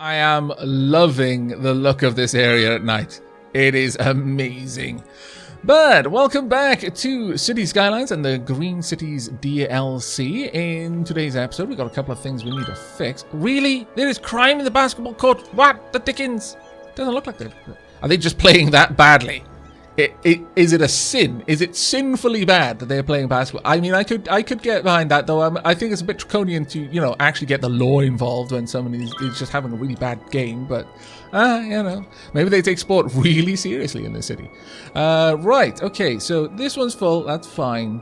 I am loving the look of this area at night. It is amazing. But welcome back to City Skylines and the Green Cities DLC. In today's episode, we've got a couple of things we need to fix. Really? There is crime in the basketball court? What? The Dickens? Doesn't look like that. Are they just playing that badly? Is it a sin? Is it sinfully bad that they're playing basketball? I mean, I could get behind that, though. I think it's a bit draconian to, you know, actually get the law involved when someone is just having a really bad game. But, you know, maybe they take sport really seriously in this city. Right, okay, so this one's full. That's fine.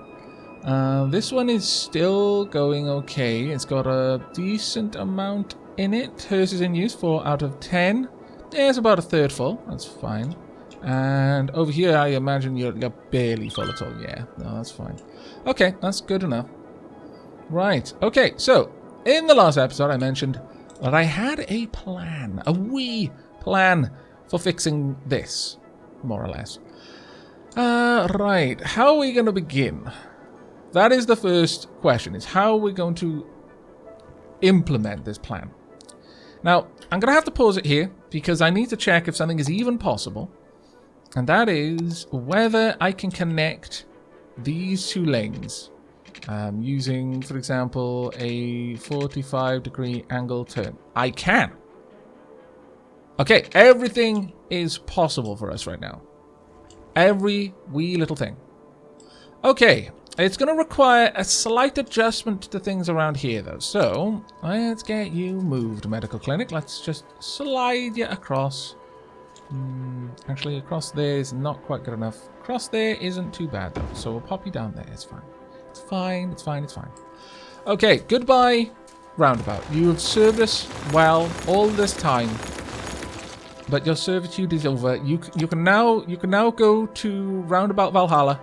This one is still going okay. It's got a decent amount in it. Hers is in use, 4 out of 10. Yeah, it's about a third full. That's fine. And over here, I imagine you're barely full at all. Yeah, no, that's fine. Okay, that's good enough. Right, okay, so in the last episode, I mentioned that I had a plan, a wee plan for fixing this, more or less. Right, how are we going to begin? That is the first question, is how are we going to implement this plan? Now, I'm going to have to pause it here, because I need to check if something is even possible. And that is whether I can connect these two lanes using, for example, a 45-degree angle turn. I can. Okay, everything is possible for us right now. Every wee little thing. Okay, it's going to require a slight adjustment to things around here, though. So, let's get you moved, medical clinic. Let's just slide you across. Actually, across there is not quite good enough. Across there isn't too bad, though. So we'll pop you down there. It's fine. It's fine. It's fine. It's fine. Okay, goodbye, roundabout. You have served us well all this time, but your servitude is over. You can now go to roundabout Valhalla.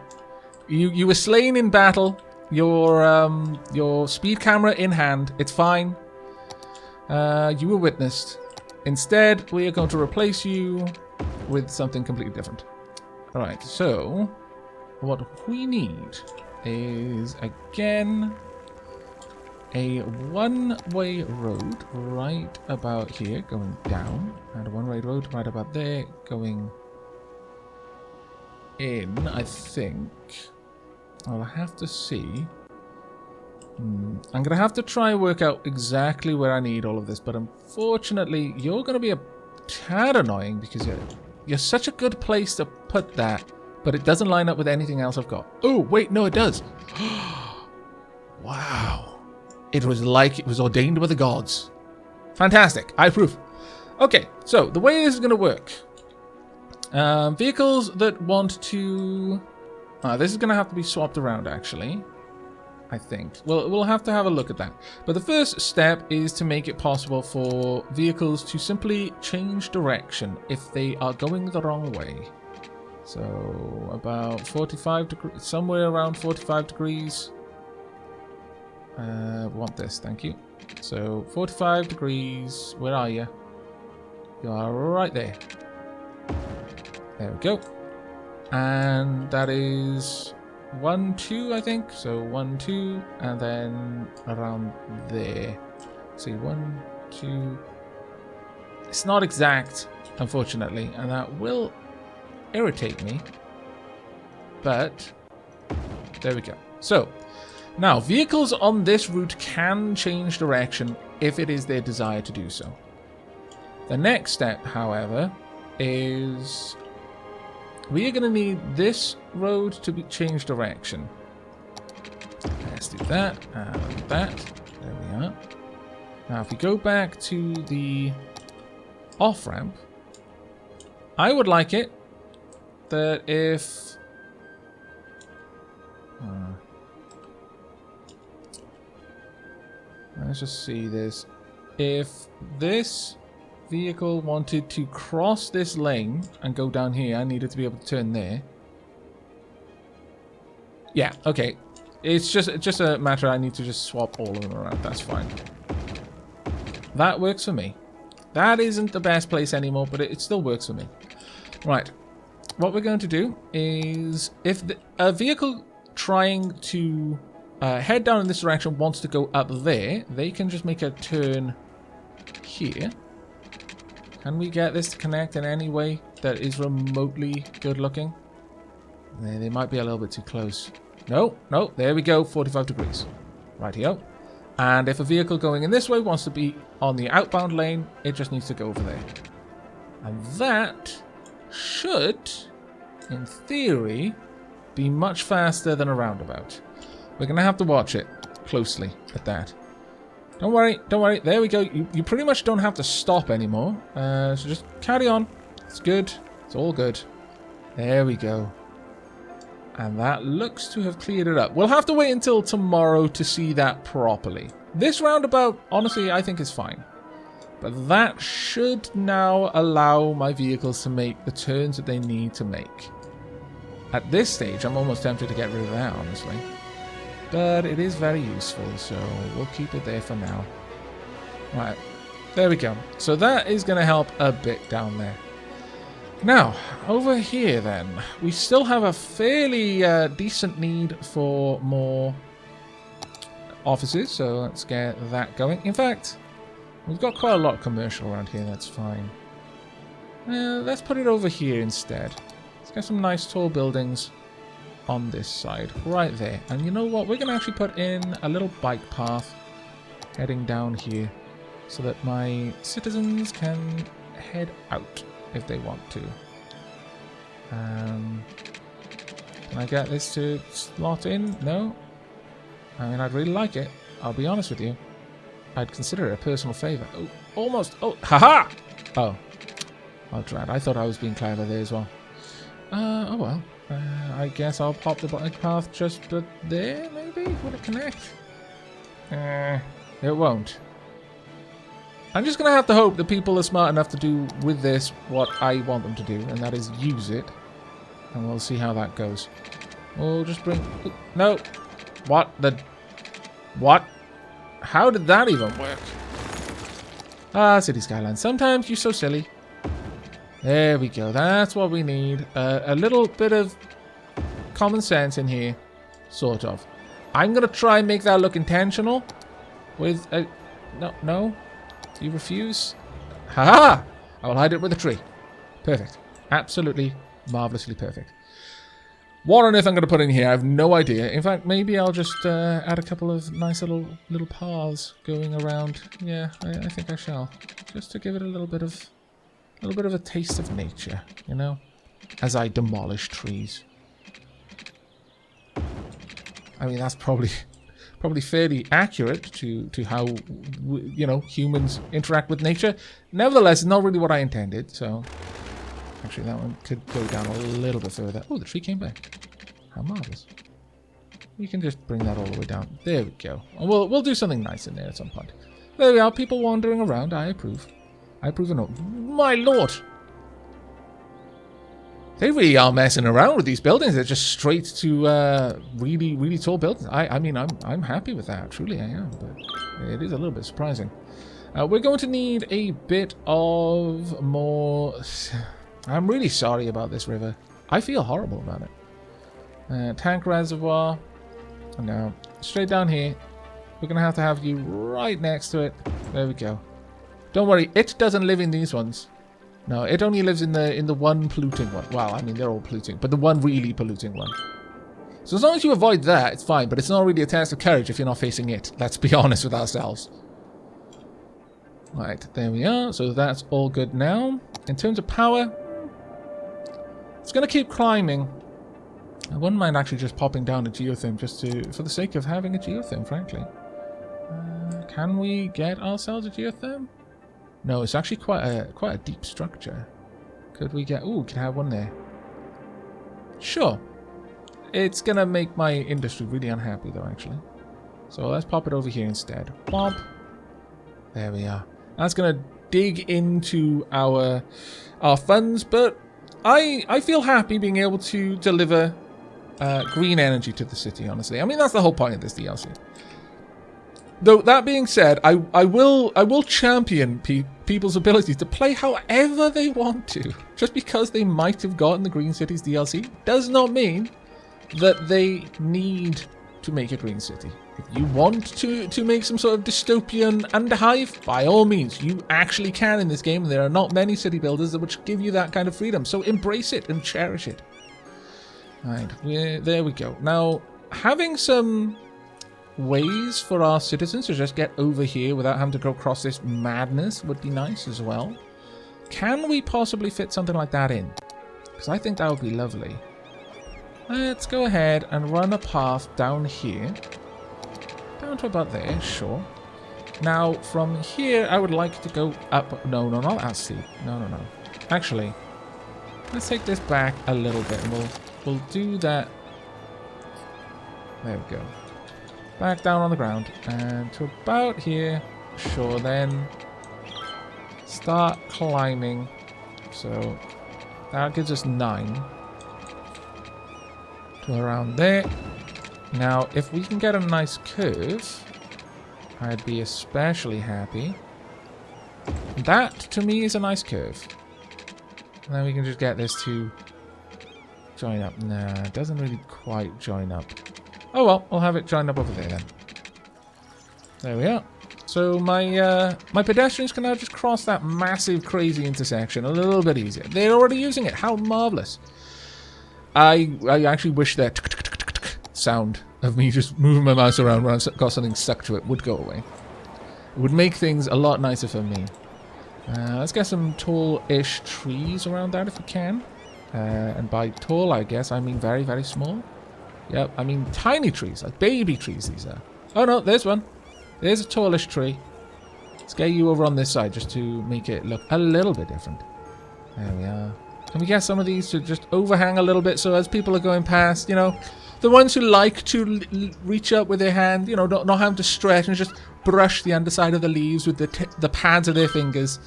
You were slain in battle. Your speed camera in hand. It's fine. You were witnessed. Instead, we are going to replace you with something completely different. Alright, so what we need is, again, a one-way road right about here going down, and a one-way road right about there going in, I think. I'll have to see. I'm going to have to try and work out exactly where I need all of this, but unfortunately, you're going to be a tad annoying because you're such a good place to put that, but it doesn't line up with anything else I've got. Oh, wait, no, it does. Wow. It was like it was ordained by the gods. Fantastic. I approve. Okay, so the way this is going to work. Vehicles that want to... this is going to have to be swapped around, actually. I think. Well, we'll have to have a look at that. But the first step is to make it possible for vehicles to simply change direction if they are going the wrong way. So, about 45 degrees, somewhere around 45 degrees. Want this, thank you. So, 45 degrees, where are you? You are right there. There we go. And that is... 1, 2, I think. So 1, 2, and then around there. See, 1, 2. It's not exact, unfortunately, and that will irritate me. But there we go. So now vehicles on this route can change direction if it is their desire to do so. The next step, however, is we are going to need this road to be changed direction. Let's do that and that. There we are. Now, if we go back to the off-ramp, I would like it that if... let's just see this. If this vehicle wanted to cross this lane and go down here, I needed to be able to turn there. Yeah, okay. It's just a matter I need to just swap all of them around. That's fine. That works for me. That isn't the best place anymore, but it still works for me. Right. What we're going to do is, if a vehicle trying to head down in this direction wants to go up there, they can just make a turn here. Can we get this to connect in any way that is remotely good looking? They might be a little bit too close. No, no, there we go, 45 degrees. Rightio. And if a vehicle going in this way wants to be on the outbound lane, it just needs to go over there. And that should, in theory, be much faster than a roundabout. We're going to have to watch it closely at that. Don't worry, don't worry. There we go. You pretty much don't have to stop anymore. So just carry on. It's good. It's all good. There we go. And that looks to have cleared it up. We'll have to wait until tomorrow to see that properly. This roundabout, honestly, I think is fine. But that should now allow my vehicles to make the turns that they need to make. At this stage, I'm almost tempted to get rid of that, honestly. But it is very useful, so we'll keep it there for now. Right, there we go. So that is going to help a bit down there. Now, over here then, we still have a fairly decent need for more offices, so let's get that going. In fact, we've got quite a lot of commercial around here, that's fine. Let's put it over here instead. Let's get some nice tall buildings on this side, right there. And you know what? We're going to actually put in a little bike path heading down here so that my citizens can head out if they want to. Can I get this to slot in? No? I mean, I'd really like it. I'll be honest with you. I'd consider it a personal favour. Oh, almost. Oh, haha! Oh. Oh, drat. I thought I was being clever there as well. Oh well. I guess I'll pop the bike path just there, maybe? Would it connect? It won't. I'm just going to have to hope that people are smart enough to do with this what I want them to do, and that is use it. And we'll see how that goes. We'll just bring... No! What the... What? How did that even work? Ah, City Skylines. Sometimes you're so silly. There we go. That's what we need. A little bit of common sense in here. Sort of. I'm going to try and make that look intentional. With a... No, no. You refuse? Haha! I will hide it with a tree. Perfect. Absolutely marvelously perfect. What on earth I'm going to put in here, I have no idea. In fact, maybe I'll just add a couple of nice little paths going around. Yeah, I think I shall. Just to give it a little bit of a taste of nature, you know, as I demolish trees. I mean, that's probably fairly accurate to how, you know, humans interact with nature. Nevertheless, it's not really what I intended, so... Actually, that one could go down a little bit further. Oh, the tree came back. How marvelous. You can just bring that all the way down. There we go. And we'll do something nice in there at some point. There we are, people wandering around. I approve. I approve and all. My lord! They really are messing around with these buildings. They're just straight to really, really tall buildings. I mean, I'm happy with that. Truly, I am. But it is a little bit surprising. We're going to need a bit of more... I'm really sorry about this river. I feel horrible about it. Tank reservoir. Now, straight down here. We're going to have you right next to it. There we go. Don't worry, it doesn't live in these ones. No, it only lives in the one polluting one. Well, I mean, they're all polluting, but the one really polluting one. So as long as you avoid that, it's fine, but it's not really a test of courage if you're not facing it. Let's be honest with ourselves. Right, there we are. So that's all good now. In terms of power, it's going to keep climbing. I wouldn't mind actually just popping down a geotherm just for the sake of having a geotherm, frankly. Can we get ourselves a geotherm? No, it's actually quite a deep structure. Could we get... Ooh, can I have one there? Sure. It's going to make my industry really unhappy, though, actually. So let's pop it over here instead. Plomp. There we are. That's going to dig into our funds, but I feel happy being able to deliver green energy to the city, honestly. I mean, that's the whole point of this DLC. Though, that being said, I will champion people's ability to play however they want to. Just because they might have gotten the Green Cities DLC does not mean that they need to make a green city. If you want to make some sort of dystopian underhive, by all means, you actually can in this game. There are not many city builders which give you that kind of freedom, so embrace it and cherish it. Right, there we go. Now, having some ways for our citizens to just get over here without having to go across this madness would be nice as well. Can we possibly fit something like that in? Because I think that would be lovely. Let's go ahead and run a path down here. Down to about there, sure. Now, from here, I would like to go up. No, not that steep. No. Actually, let's take this back a little bit, and we'll do that. There we go. Back down on the ground, and to about here. Sure, then start climbing. So that gives us 9. To around there. Now, if we can get a nice curve, I'd be especially happy. That, to me, is a nice curve. And then we can just get this to join up. Nah, it doesn't really quite join up. Oh well, we'll have it joined up over there then. There we are. So my pedestrians can now just cross that massive, crazy intersection a little bit easier. They're already using it. How marvelous. I actually wish that sound of me just moving my mouse around when I've got something stuck to it would go away. It would make things a lot nicer for me. Let's get some tall-ish trees around that if we can. And by tall, I guess, I mean very, very small. Yep, I mean tiny trees, like baby trees these are. Oh no, there's one. There's a tallish tree. Let's get you over on this side just to make it look a little bit different. There we are. Can we get some of these to just overhang a little bit so as people are going past, you know, the ones who like to reach up with their hand, you know, not having to stretch and just brush the underside of the leaves with the pads of their fingers.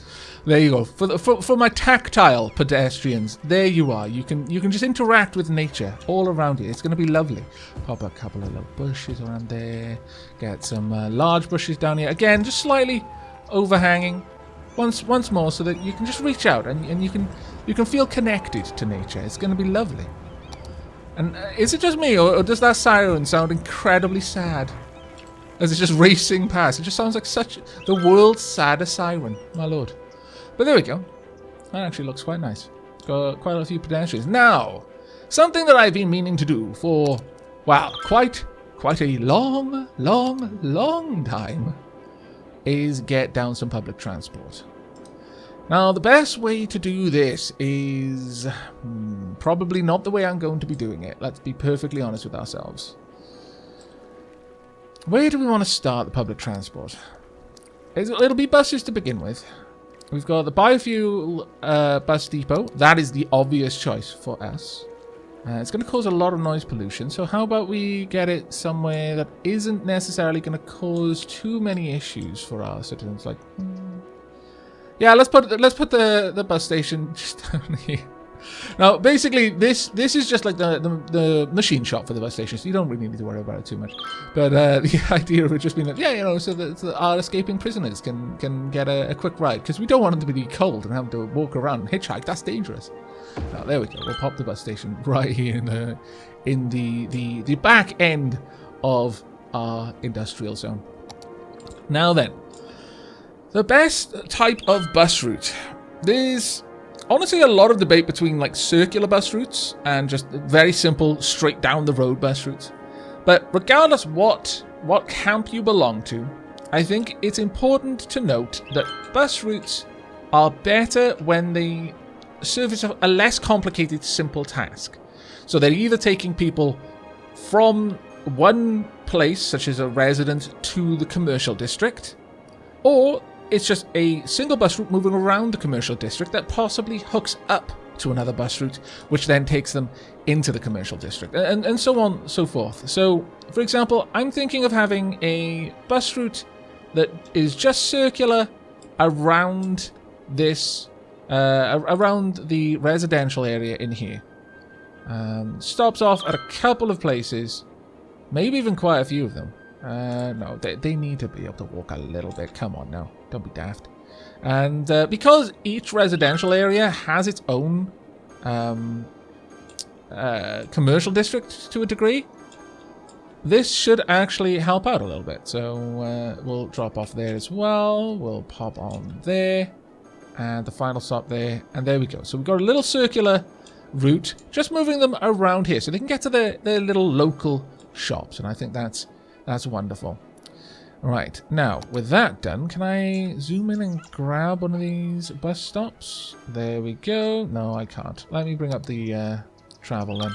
There you go. For my tactile pedestrians, there you are. You can just interact with nature all around you. It's going to be lovely. Pop a couple of little bushes around there. Get some large bushes down here. Again, just slightly overhanging. Once more, so that you can just reach out and you can feel connected to nature. It's going to be lovely. And is it just me, or does that siren sound incredibly sad as it's just racing past? It just sounds like the world's saddest siren, my lord. But there we go. That actually looks quite nice. Got quite a few pedestrians. Now, something that I've been meaning to do for, wow, quite a long time is get down some public transport. Now, the best way to do this is probably not the way I'm going to be doing it. Let's be perfectly honest with ourselves. Where do we want to start the public transport? It'll be buses to begin with. We've got the Biofuel Bus Depot. That is the obvious choice for us. It's going to cause a lot of noise pollution, so how about we get it somewhere that isn't necessarily going to cause too many issues for our citizens? Like, yeah, let's put the bus station just down here. Now, basically, this is just like the machine shop for the bus station, so you don't really need to worry about it too much. But the idea of it just being like, yeah, you know, so that our escaping prisoners can get a quick ride, because we don't want them to be cold and have to walk around and hitchhike. That's dangerous. Now, there we go. We'll pop the bus station right here in the back end of our industrial zone. Now then, the best type of bus route. There's honestly a lot of debate between like circular bus routes and just very simple straight down the road bus routes. But regardless what camp you belong to, I think it's important to note that bus routes are better when they service a less complicated, simple task. So they're either taking people from one place, such as a residence, to the commercial district, or it's just a single bus route moving around the commercial district that possibly hooks up to another bus route, which then takes them into the commercial district, and so on and so forth. So, for example, I'm thinking of having a bus route that is just circular around this around the residential area in here. Stops off at a couple of places, maybe even quite a few of them. No, they need to be able to walk a little bit. Come on now, don't be daft. And because each residential area has its own commercial district to a degree, this should actually help out a little bit. So we'll drop off there as well. We'll pop on there. And the final stop there. And there we go. So we've got a little circular route. Just moving them around here so they can get to their little local shops. And I think that's wonderful. Right. Now, with that done, can I zoom in and grab one of these bus stops? There we go. No, I can't. Let me bring up the travel then.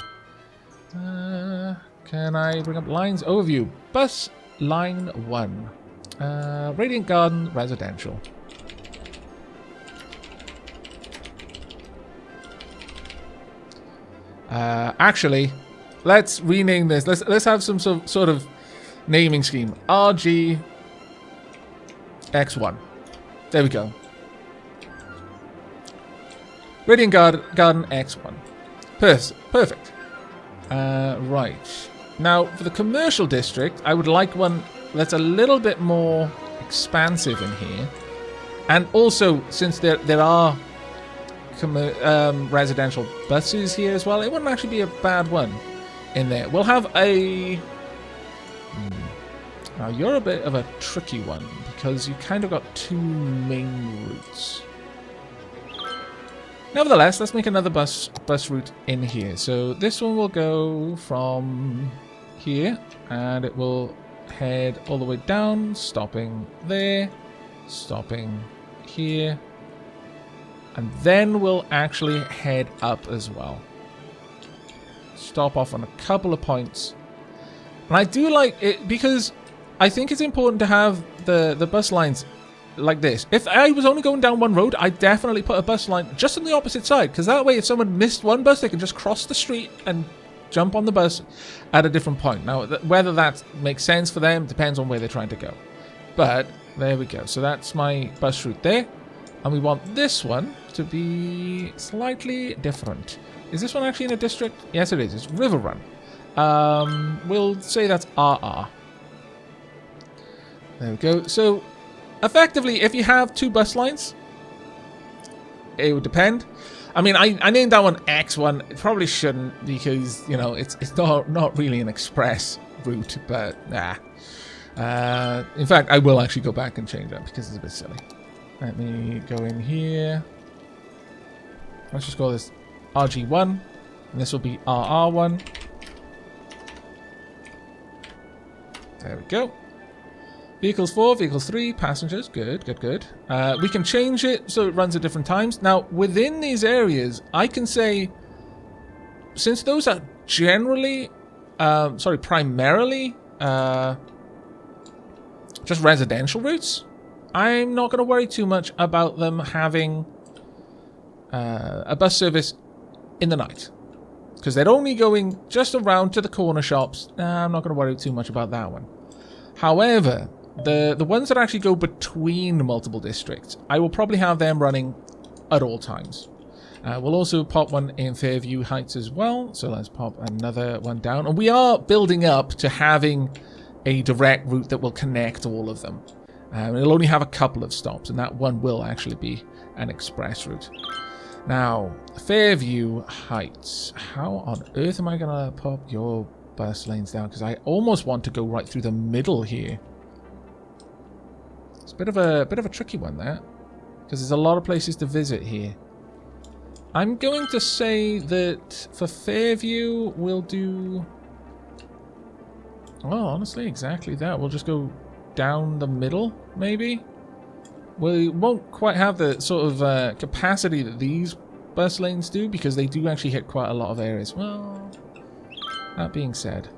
Can I bring up lines? Overview. Bus line 1. Radiant Garden Residential. Actually, let's rename this. Let's have some sort of naming scheme. RG X1. There we go. Radiant Garden X1. Perfect. Right. Now, for the commercial district, I would like one that's a little bit more expansive in here. And also, since there are residential buses here as well, it wouldn't actually be a bad one in there. We'll have a... Now, you're a bit of a tricky one, because you kind of got two main routes. Nevertheless, let's make another bus route in here. So this one will go from here, and it will head all the way down, stopping there, stopping here, and then we'll actually head up as well. Stop off on a couple of points. And I do like it because I think it's important to have the bus lines like this. If I was only going down one road, I'd definitely put a bus line just on the opposite side, because that way if someone missed one bus, they can just cross the street and jump on the bus at a different point. Now, whether that makes sense for them depends on where they're trying to go. But there we go. So that's my bus route there. And we want this one to be slightly different. Is this one actually in a district? Yes, it is. It's River Run. We'll say that's RR. There we go. So, effectively, if you have two bus lines, it would depend. I mean, I named that one X1. It probably shouldn't, because, you know, it's not really an express route, but nah. In fact, I will actually go back and change that because it's a bit silly. Let me go in here. Let's just call this RG1, and this will be RR1. There we go. Vehicles 4, vehicles 3, passengers. Good. We can change it so it runs at different times. Now, within these areas, I can say, since those are generally, primarily just residential routes, I'm not going to worry too much about them having a bus service in the night, because they're only going just around to the corner shops. I'm not going to worry too much about that one. However, the ones that actually go between multiple districts, I will probably have them running at all times. We'll also pop one in Fairview Heights as well. So let's pop another one down. And we are building up to having a direct route that will connect all of them. It'll only have a couple of stops, and that one will actually be an express route. Now, Fairview Heights. How on earth am I going to pop your bus lanes down? Because I almost want to go right through the middle here. It's a bit of a tricky one there, because there's a lot of places to visit here. I'm going to say that for Fairview, we'll do... Oh, honestly, exactly that. We'll just go down the middle, maybe? We won't quite have the sort of capacity that these bus lanes do, because they do actually hit quite a lot of areas. Well, that being said,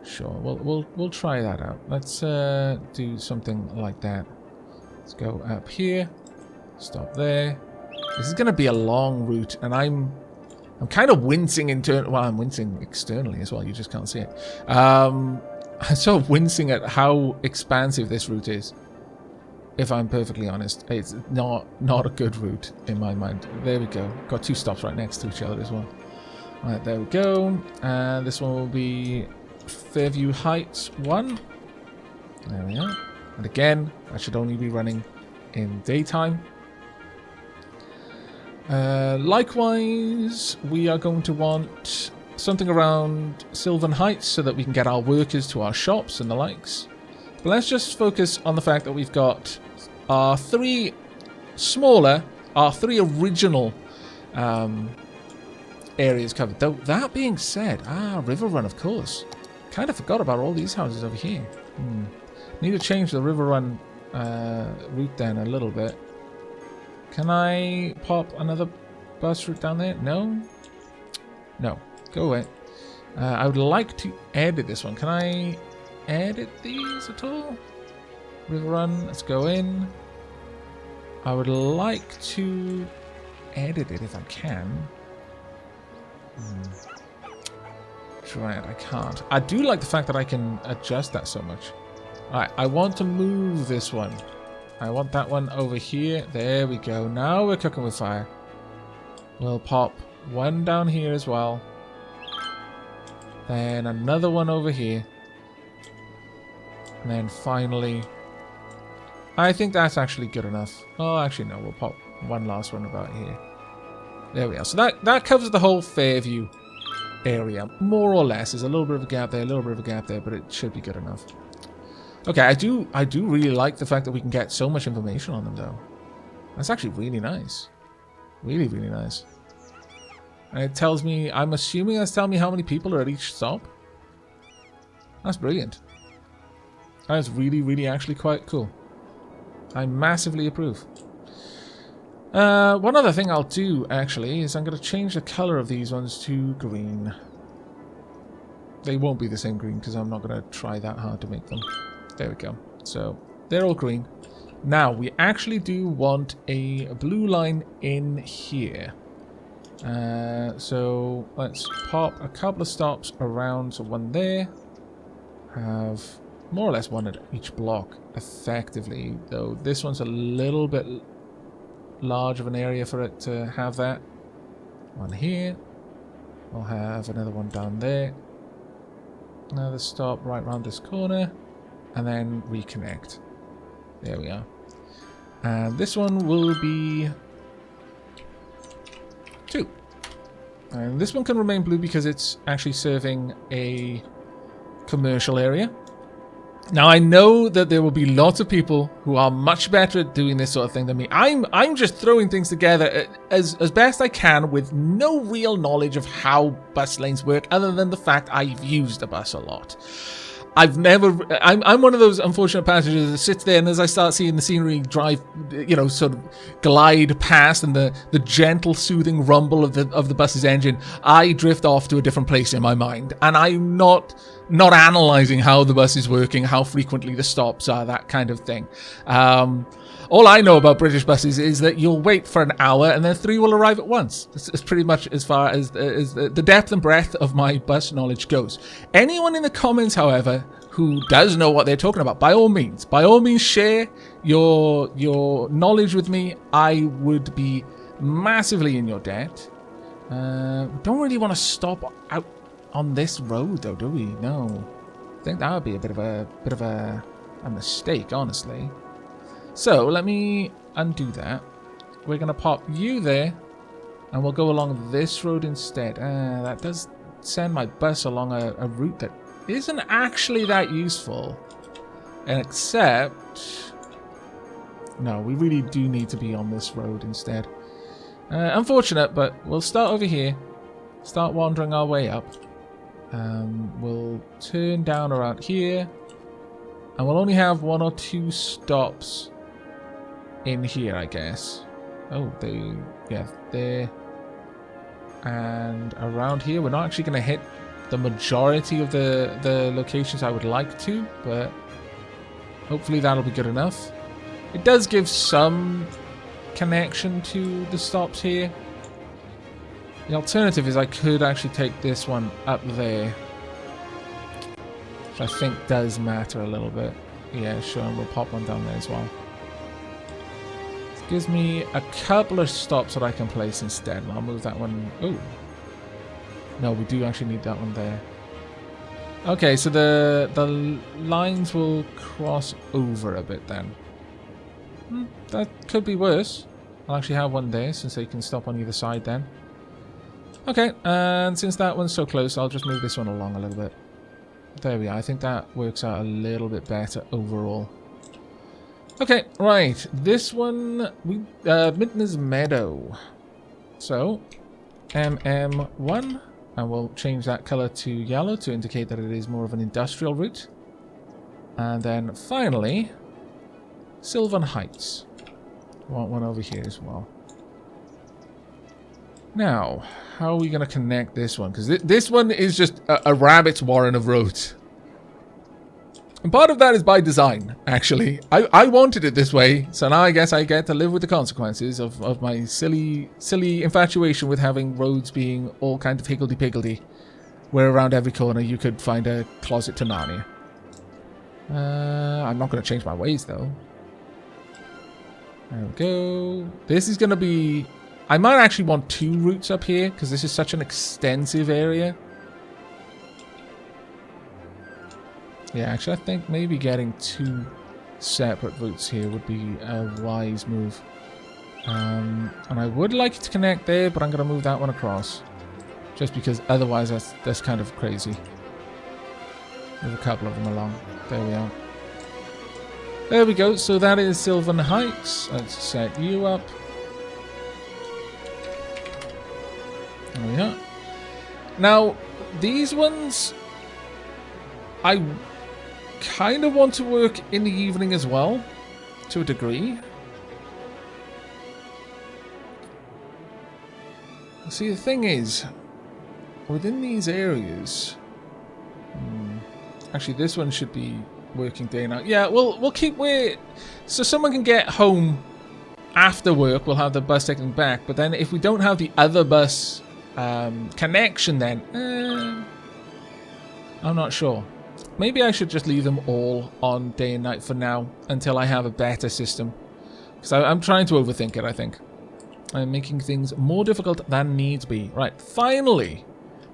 sure, we'll try that out. Let's do something like that. Let's go up here, stop there. This is going to be a long route, and I'm kind of wincing internally. Well, I'm wincing externally as well. You just can't see it. I'm sort of wincing at how expansive this route is. If I'm perfectly honest, it's not a good route in my mind. There we go. Got two stops right next to each other as well. Right, there we go. And this one will be Fairview Heights 1. There we are. And again, I should only be running in daytime. Likewise, we are going to want something around Sylvan Heights so that we can get our workers to our shops and the likes. But let's just focus on the fact that we've got our three original areas covered. Though that being said, River Run, of course. Kind of forgot about all these houses over here. Need to change the River Run route then a little bit. Can I pop another bus route down there? No? No. Go away. I would like to edit this one. Can I edit these at all? River Run, let's go in. I would like to edit it if I can. Try it, I can't. I do like the fact that I can adjust that so much. Alright, I want to move this one. I want that one over here. There we go. Now we're cooking with fire. We'll pop one down here as well. Then another one over here. And then finally... I think that's actually good enough. Oh, actually no. We'll pop one last one about here. There we are. So that covers the whole Fairview area. More or less. There's a little bit of a gap there, a little bit of a gap there, but it should be good enough. Okay, I do really like the fact that we can get so much information on them, though. That's actually really nice. Really, really nice. And it tells me, I'm assuming that's telling me how many people are at each stop. That's brilliant. That is really, really actually quite cool. I massively approve. One other thing I'll do, actually, is I'm going to change the color of these ones to green. They won't be the same green, because I'm not going to try that hard to make them. There we go. So, they're all green. Now, we actually do want a blue line in here. So, let's pop a couple of stops around. So, one there. Have more or less one at each block, effectively. Though, this one's a little bit large of an area for it to have that. One here. We'll have another one down there. Another stop right around this corner. And then reconnect. There we are. And this one will be 2. And this one can remain blue because it's actually serving a commercial area. Now I know that there will be lots of people who are much better at doing this sort of thing than me. I'm just throwing things together as best I can with no real knowledge of how bus lanes work other than the fact I've used a bus a lot. I'm one of those unfortunate passengers that sits there, and as I start seeing the scenery drive, sort of glide past, and the gentle, soothing rumble of the bus's engine, I drift off to a different place in my mind, and I'm not analysing how the bus is working, how frequently the stops are, that kind of thing. All I know about British buses is that you'll wait for an hour and then 3 will arrive at once. It's pretty much as far as the depth and breadth of my bus knowledge goes. Anyone in the comments, however, who does know what they're talking about, by all means share your knowledge with me. I would be massively in your debt. Don't really want to stop out on this road, though, do we? No. I think that would be a bit of a mistake, honestly. So, let me undo that. We're going to pop you there, and we'll go along this road instead. That does send my bus along a route that isn't actually that useful. And except... No, we really do need to be on this road instead. Unfortunate, but we'll start over here. Start wandering our way up. We'll turn down around here. And we'll only have 1 or 2 stops in here, I guess. Oh, there. And around here, we're not actually going to hit the majority of the locations I would like to, but hopefully that'll be good enough. It does give some connection to the stops here. The alternative is I could actually take this one up there, which I think does matter a little bit. Yeah, sure, and we'll pop one down there as well. Gives me a couple of stops that I can place instead. I'll move that one. Oh. No, we do actually need that one there. Okay, so the lines will cross over a bit then. That could be worse. I'll actually have one there since they can stop on either side then. Okay, and since that one's so close, I'll just move this one along a little bit. There we are. I think that works out a little bit better overall. Okay, right. This one, Midner's Meadow. So, MM1, and we'll change that color to yellow to indicate that it is more of an industrial route. And then finally, Sylvan Heights. I want one over here as well. Now, how are we going to connect this one? Because this one is just a rabbit's warren of roads. And part of that is by design, actually. I wanted it this way, so now I guess I get to live with the consequences of my silly infatuation with having roads being all kind of higgledy-piggledy, where around every corner you could find a closet to Narnia. I'm not going to change my ways, though. There we go. This is going to be... I might actually want 2 routes up here, because this is such an extensive area. Yeah, actually, I think maybe getting 2 separate routes here would be a wise move. And I would like it to connect there, but I'm going to move that one across. Just because otherwise that's kind of crazy. Move a couple of them along. There we are. There we go. So that is Sylvan Heights. Let's set you up. There we are. Now, these ones, I kind of want to work in the evening as well, to a degree. See, the thing is, within these areas, actually, this one should be working day now. Yeah, we'll keep where, so someone can get home after work. We'll have the bus taking back, but then if we don't have the other bus connection, then I'm not sure. Maybe I should just leave them all on day and night for now until I have a better system. Because I'm trying to overthink it, I think. I'm making things more difficult than needs be. Right, finally,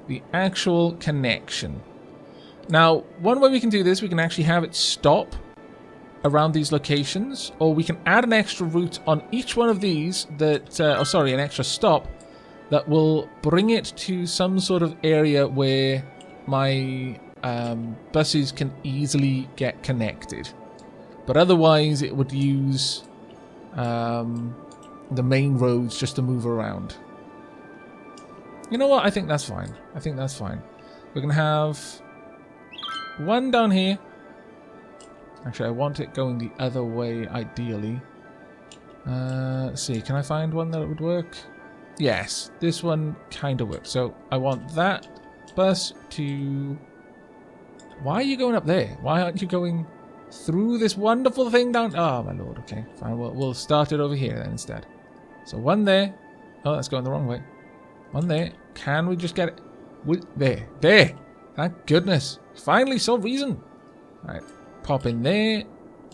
the actual connection. Now, one way we can do this, we can actually have it stop around these locations, or we can add an extra route on each one of these that, an extra stop that will bring it to some sort of area where my buses can easily get connected. But otherwise, it would use the main roads just to move around. You know what? I think that's fine. I think that's fine. We're going to have one down here. Actually, I want it going the other way, ideally. Let's see. Can I find one that would work? Yes, this one kind of works. So I want that bus to... Why are you going up there? Why aren't you going through this wonderful thing down... Oh, my lord. Okay, fine. We'll start it over here then instead. So one there. Oh, that's going the wrong way. One there. Can we just get it? There. There. Thank goodness. Finally saw reason. All right. Pop in there.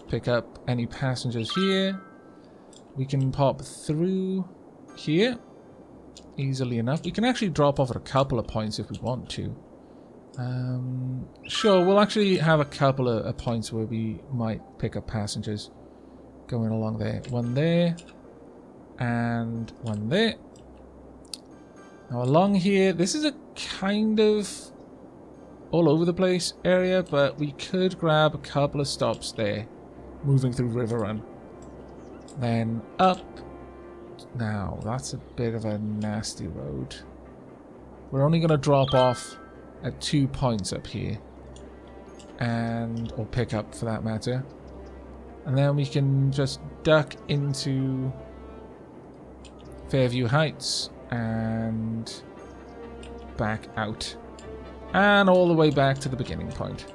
Pick up any passengers here. We can pop through here. Easily enough. We can actually drop off at a couple of points if we want to. Sure, we'll actually have a couple of points where we might pick up passengers going along there. One there. And one there. Now along here, this is a kind of all over the place area, but we could grab a couple of stops there, moving through River Run. Then up. Now, that's a bit of a nasty road. We're only going to drop off at 2 points up here. Or pick up for that matter. And then we can just duck into Fairview Heights and back out. And all the way back to the beginning point.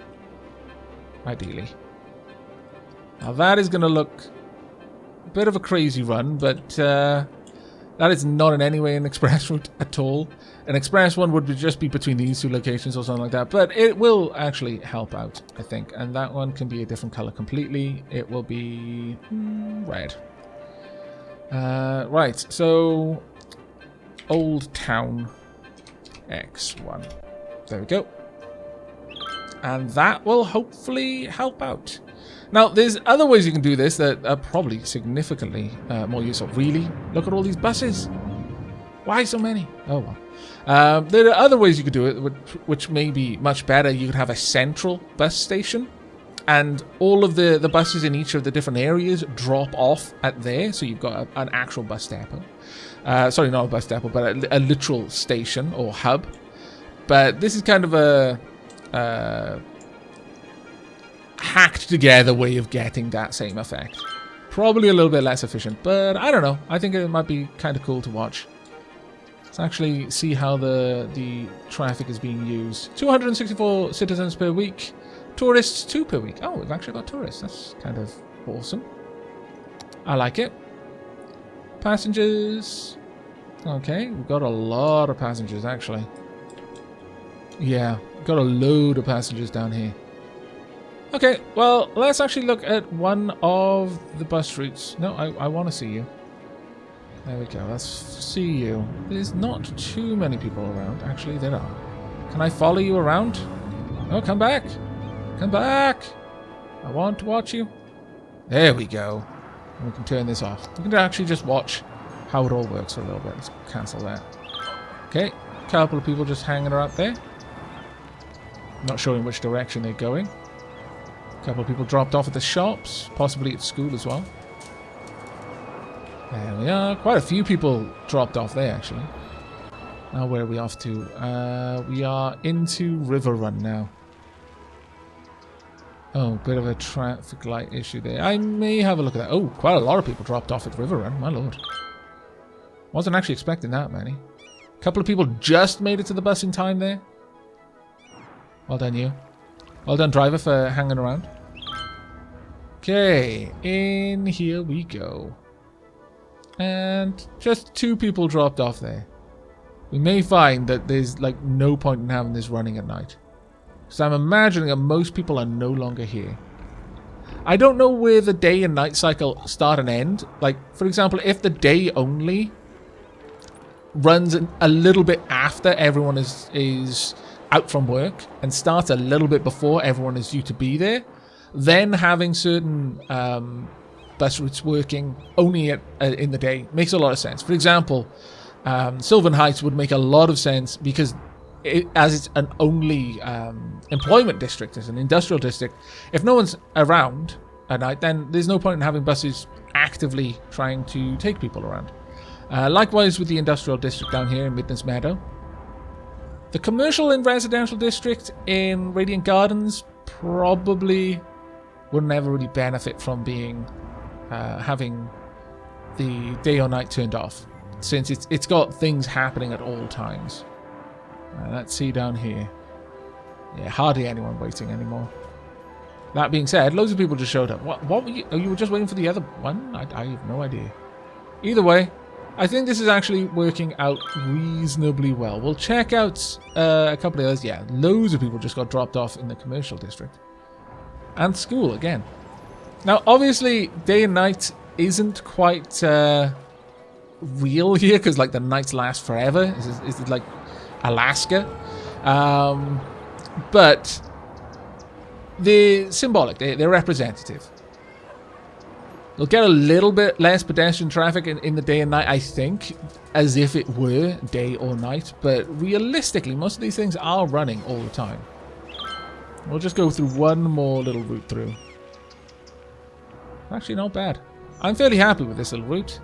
Ideally. Now that is going to look a bit of a crazy run, but that is not in any way an express route at all. An express one would just be between these 2 locations or something like that, but it will actually help out, I think. And that one can be a different color completely. It will be red. Right, so Old Town X1. There we go. And that will hopefully help out. Now, there's other ways you can do this that are probably significantly more useful. Really? Look at all these buses. Why so many? Oh, well. There are other ways you could do it, which may be much better. You could have a central bus station, and all of the buses in each of the different areas drop off at there, so you've got an actual bus depot. Sorry, not a bus depot, but a literal station or hub. But this is kind of a hacked together way of getting that same effect. Probably a little bit less efficient, but I don't know. I think it might be kind of cool to watch. Let's actually see how the traffic is being used. 264 citizens per week. Tourists 2 per week. Oh, we've actually got tourists. That's kind of awesome. I like it. Passengers. Okay, we've got a lot of passengers actually. Yeah, got a load of passengers down here. Okay, well, let's actually look at one of the bus routes. No, I want to see you. There we go, let's see you. There's not too many people around. Actually, there are. Can I follow you around? Oh, come back. Come back. I want to watch you. There we go. And we can turn this off. We can actually just watch how it all works for a little bit. Let's cancel that. Okay, a couple of people just hanging around there. Not showing which direction they're going. A couple of people dropped off at the shops, possibly at school as well. There we are. Quite a few people dropped off there, actually. Now where are we off to? We are into River Run now. Oh, bit of a traffic light issue there. I may have a look at that. Oh, quite a lot of people dropped off at River Run, my lord. Wasn't actually expecting that many. A couple of people just made it to the bus in time there. Well done, you. Well done, driver, for hanging around. Okay, in here we go. And just 2 people dropped off there. We may find that there's like no point in having this running at night. So I'm imagining that most people are no longer here. I don't know where the day and night cycle start and end. Like, for example, if the day only runs a little bit after everyone is out from work and starts a little bit before everyone is due to be there, then having certain bus routes working only in the day makes a lot of sense. For example, Sylvan Heights would make a lot of sense because as it's an only employment district, as an industrial district, if no one's around at night, then there's no point in having buses actively trying to take people around. Likewise with the industrial district down here in Midlands Meadow. The commercial and residential district in Radiant Gardens probably would never really benefit from being having the day or night turned off, since it's got things happening at all times. Let's see down here. Yeah, hardly anyone waiting anymore. That being said, loads of people just showed up. What were you? Oh, you were just waiting for the other one? I have no idea. Either way, I think this is actually working out reasonably well. We'll check out a couple of others. Yeah, loads of people just got dropped off in the commercial district. And school again. Now, obviously, day and night isn't quite real here, because like the nights last forever. Is it like Alaska? But they're symbolic. They're representative. You'll get a little bit less pedestrian traffic in the day and night, I think, as if it were day or night. But realistically, most of these things are running all the time. We'll just go through one more little route through. Actually, not bad. I'm fairly happy with this little route.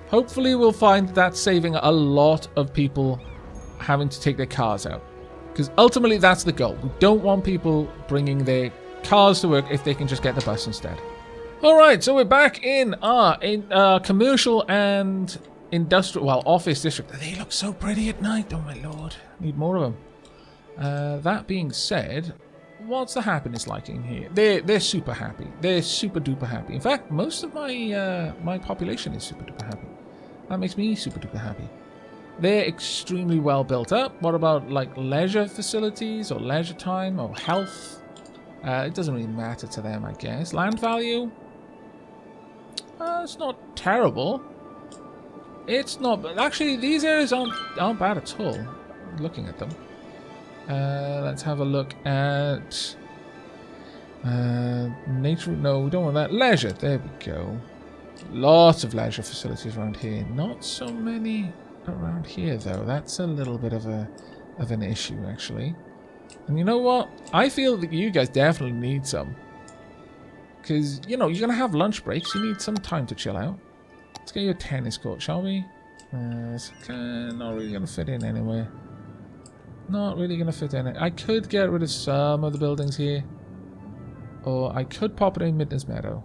Hopefully, we'll find that's saving a lot of people having to take their cars out. Because ultimately, that's the goal. We don't want people bringing their cars to work if they can just get the bus instead. Alright, so we're back in our commercial and industrial, well, office district. They look so pretty at night, oh my lord. Need more of them. That being said, what's the happiness like in here? They're super happy. They're super duper happy. In fact, most of my my population is super duper happy. That makes me super duper happy. They're extremely well built up. What about like leisure facilities or leisure time or health? It doesn't really matter to them, I guess. Land value? It's not terrible. It's not, but actually these areas aren't bad at all. Looking at them. Let's have a look at nature. No, we don't want that. Leisure. There we go. Lots of leisure facilities around here. Not so many around here, though. That's a little bit of an issue, actually. And you know what? I feel that you guys definitely need some. Because, you know, you're going to have lunch breaks. You need some time to chill out. Let's get you a tennis court, shall we? It's not really going to fit in anywhere. Not really going to fit in. I could get rid of some of the buildings here. Or I could pop it in Midness Meadow.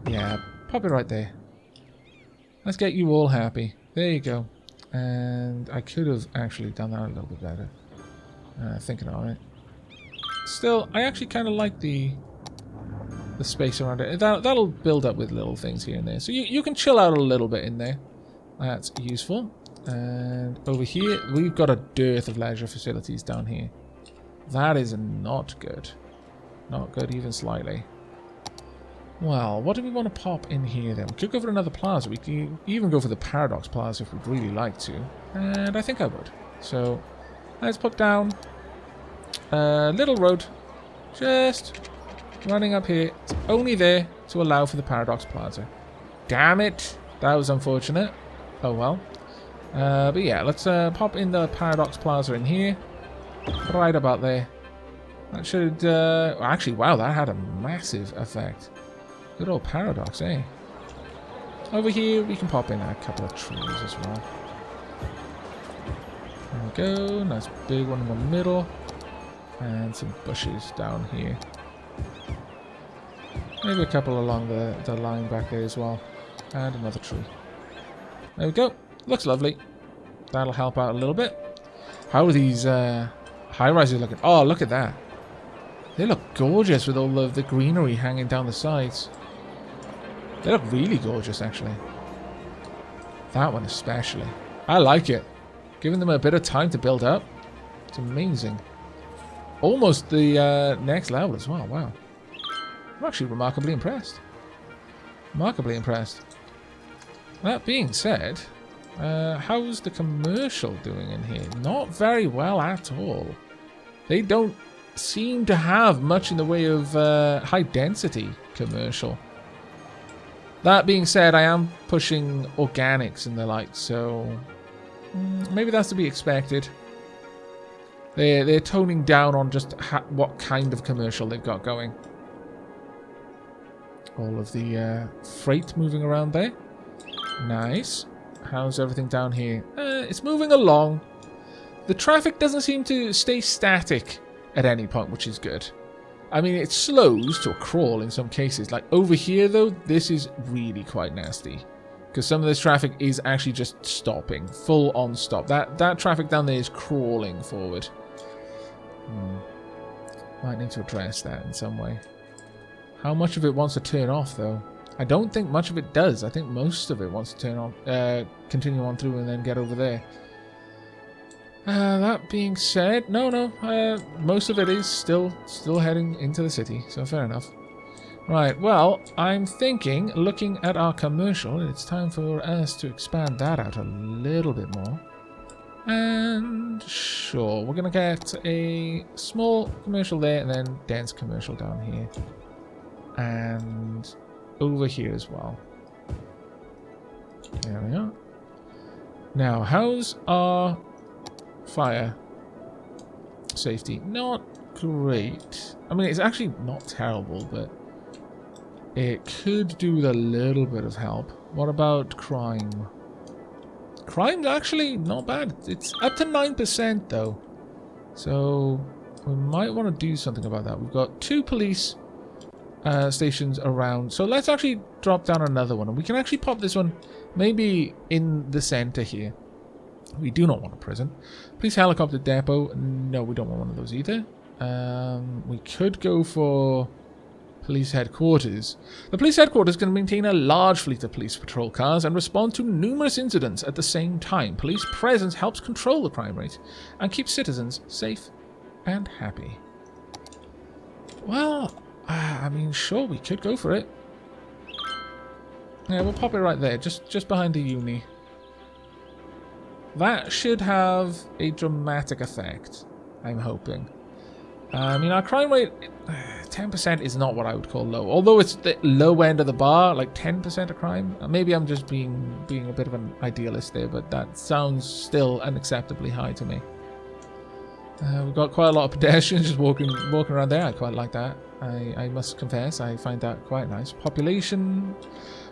Yeah, pop it right there. Let's get you all happy. There you go. And I could have actually done that a little bit better. Thinking on it. Still, I actually kind of like the space around it. That'll build up with little things here and there. So you can chill out a little bit in there. That's useful. And over here, we've got a dearth of leisure facilities down here. That is not good. Not good even slightly. Well, what do we want to pop in here then? We could go for another plaza. We could even go for the Paradox Plaza if we'd really like to. And I think I would. So, let's put down a little road. Just running up here. It's only there to allow for the Paradox Plaza. Damn it! That was unfortunate. Oh well. But yeah, let's pop in the Paradox Plaza in here. Right about there. That should... actually, wow, that had a massive effect. Good old Paradox, eh? Over here, we can pop in a couple of trees as well. There we go. Nice big one in the middle. And some bushes down here. Maybe a couple along the line back there as well. And another tree. There we go. Looks lovely. That'll help out a little bit. How are these high-rises looking? Oh, look at that. They look gorgeous with all of the greenery hanging down the sides. They look really gorgeous, actually. That one especially. I like it. Giving them a bit of time to build up. It's amazing. Almost the next level as well. Wow. I'm actually remarkably impressed. Remarkably impressed. That being said, how's the commercial doing in here? Not very well at all. They don't seem to have much in the way of high density commercial. That being said, I am pushing organics and the like, so maybe that's to be expected. They're toning down on just what kind of commercial they've got going. All of the freight moving around there. Nice. How's everything down here? It's moving along. The traffic doesn't seem to stay static at any point, which is good. I mean, it slows to a crawl in some cases. Like over here, though, this is really quite nasty. Because some of this traffic is actually just stopping. Full on stop. That traffic down there is crawling forward. Might need to address that in some way. How much of it wants to turn off, though? I don't think much of it does. I think most of it wants to turn on, continue on through and then get over there. That being said, no, most of it is still heading into the city, so fair enough. Right, well, I'm thinking, looking at our commercial, it's time for us to expand that out a little bit more. And sure, we're going to get a small commercial there and then dense commercial down here. And over here as well. There we are. Now, how's our fire safety? Not great. I mean, it's actually not terrible, but it could do with a little bit of help. What about crime? Crime's actually not bad. It's up to 9% though. So we might want to do something about that. We've got 2 police stations around. So let's actually drop down another one. And we can actually pop this one maybe in the center here. We do not want a prison. Police helicopter depot. No, we don't want one of those either. We could go for police headquarters. The police headquarters can maintain a large fleet of police patrol cars and respond to numerous incidents at the same time. Police presence helps control the crime rate and keep citizens safe and happy. Well, I mean, sure, we could go for it. Yeah, we'll pop it right there, just behind the uni. That should have a dramatic effect, I'm hoping. Our crime rate, 10% is not what I would call low. Although it's the low end of the bar, like 10% of crime. Maybe I'm just being a bit of an idealist there, but that sounds still unacceptably high to me. We've got quite a lot of pedestrians just walking around there. I quite like that. I must confess, I find that quite nice. Population,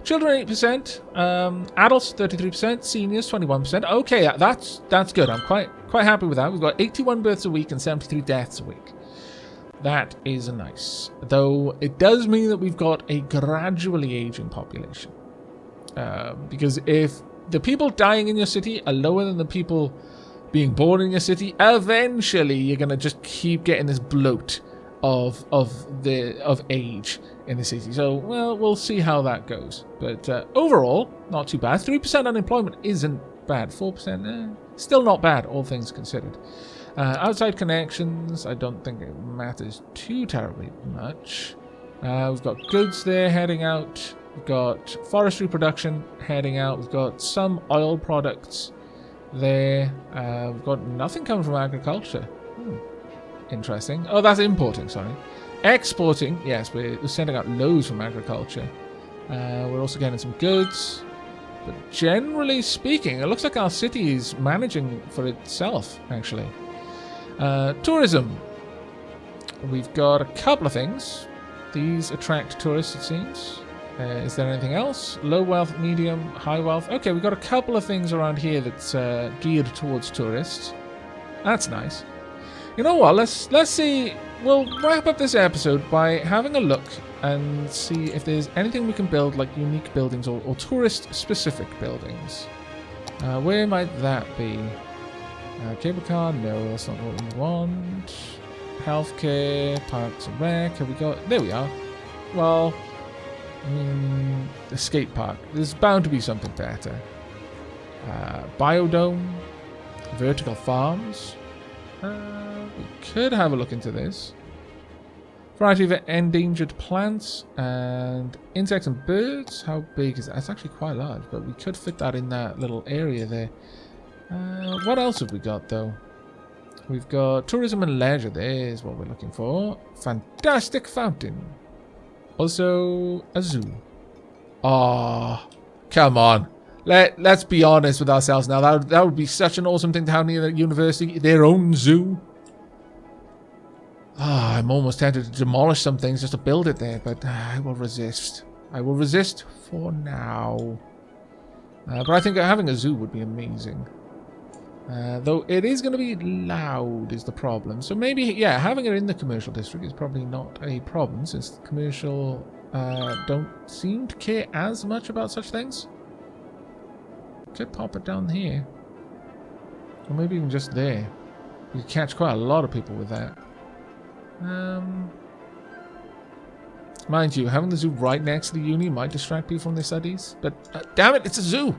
children 8%, adults 33%, seniors 21%. Okay, that's good. I'm quite happy with that. We've got 81 births a week and 73 deaths a week. That is nice. Though it does mean that we've got a gradually aging population. Because if the people dying in your city are lower than the people being born in your city, eventually you're gonna just keep getting this bloat of age in the city. So, well, we'll see how that goes. But overall, not too bad. 3% unemployment isn't bad. 4%, still not bad, all things considered. Outside connections, I don't think it matters too terribly much. We've got goods there heading out. We've got forestry production heading out. We've got some oil products there. We've got nothing coming from agriculture. Interesting. Oh, that's importing, sorry. Exporting, yes, we're sending out loads from agriculture. We're also getting some goods. But generally speaking, it looks like our city is managing for itself, actually. Tourism. We've got a couple of things. These attract tourists, it seems. Is there anything else? Low wealth, medium, high wealth. Okay, we've got a couple of things around here that's geared towards tourists. That's nice. You know what? Let's see. We'll wrap up this episode by having a look and see if there's anything we can build, like unique buildings or tourist-specific buildings. Where might that be? Cable car? No, that's not what we want. Healthcare, parks and rec. Have we got? There we are. Well, the skate park. There's bound to be something better. Biodome, vertical farms. We could have a look into this. Variety of endangered plants and insects and birds. How big is that? It's actually quite large, but we could fit that in that little area there. What else have we got, though? We've got tourism and leisure. There's what we're looking for. Fantastic fountain. Also, a zoo. Ah, come on. Let's be honest with ourselves now. That would be such an awesome thing to have near the university. Their own zoo. Ah, I'm almost tempted to demolish some things just to build it there, but I will resist. I will resist for now. But I think having a zoo would be amazing. Though it is going to be loud is the problem. So maybe, yeah, having it in the commercial district is probably not a problem, since the commercial don't seem to care as much about such things. Could pop it down here. Or maybe even just there. You could catch quite a lot of people with that. Mind you, having the zoo right next to the uni might distract people from their studies. But damn it, it's a zoo.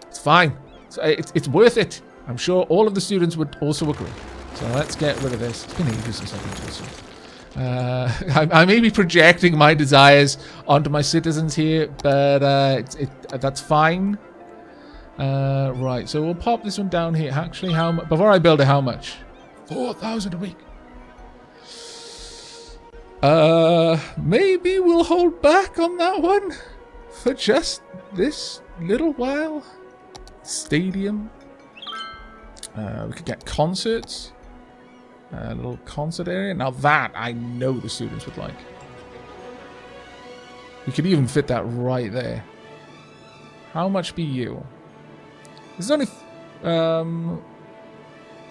It's fine. It's worth it. I'm sure all of the students would also agree. So let's get rid of this. It's been ages since I've been to a zoo. I may be projecting my desires onto my citizens here, but that's fine. Right, so we'll pop this one down here. Actually, how much? Before I build it, how much? 4,000 a week. Maybe we'll hold back on that one for just this little while. Stadium. We could get concerts. A little concert area. Now that I know the students would like. We could even fit that right there. How much be you? This is only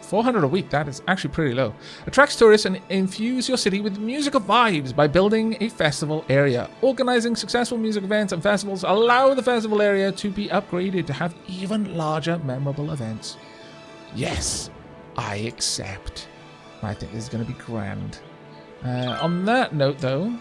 400 a week. That is actually pretty low. Attracts tourists and infuse your city with musical vibes by building a festival area. Organizing successful music events and festivals allow the festival area to be upgraded to have even larger, memorable events. Yes, I accept. I think this is going to be grand. On that note, though,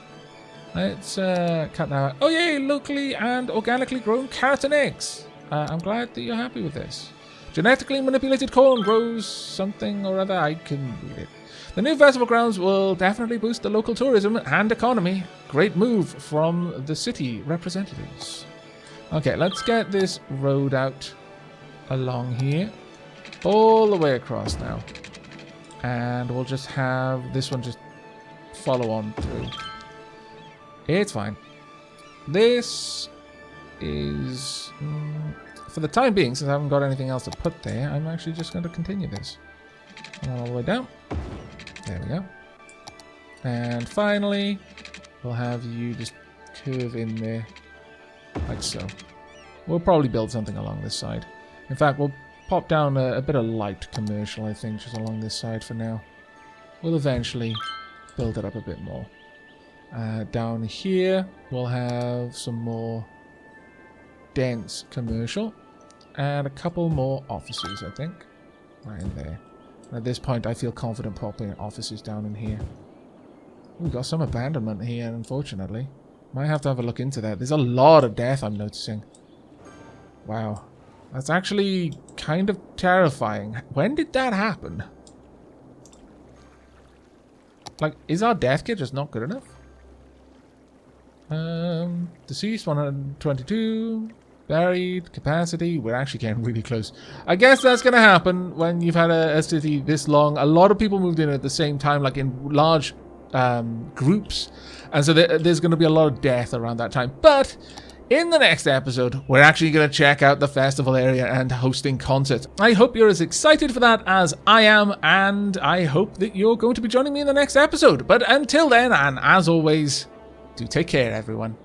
let's cut that out. Oh, yay! Locally and organically grown carrots and eggs. I'm glad that you're happy with this. Genetically manipulated corn grows something or other. I can read it. The new festival grounds will definitely boost the local tourism and economy. Great move from the city representatives. Okay, let's get this road out along here. All the way across now. And we'll just have this one just follow on through. It's fine. This is... for the time being, since I haven't got anything else to put there, I'm actually just going to continue this. Come on all the way down. There we go. And finally, we'll have you just curve in there, like so. We'll probably build something along this side. In fact, we'll pop down a bit of light commercial, I think, just along this side for now. We'll eventually build it up a bit more. Down here, we'll have some more dense commercial. And a couple more offices, I think. Right in there. At this point, I feel confident popping offices down in here. We've got some abandonment here, unfortunately. Might have to have a look into that. There's a lot of death I'm noticing. Wow. That's actually kind of terrifying. When did that happen? Like, is our death kit just not good enough? Deceased 122. Buried. Capacity. We're actually getting really close. I guess that's going to happen when you've had a city this long. A lot of people moved in at the same time, like in large groups. And so there's going to be a lot of death around that time. But in the next episode, we're actually going to check out the festival area and hosting concerts. I hope you're as excited for that as I am, and I hope that you're going to be joining me in the next episode. But until then, and as always, do take care, everyone.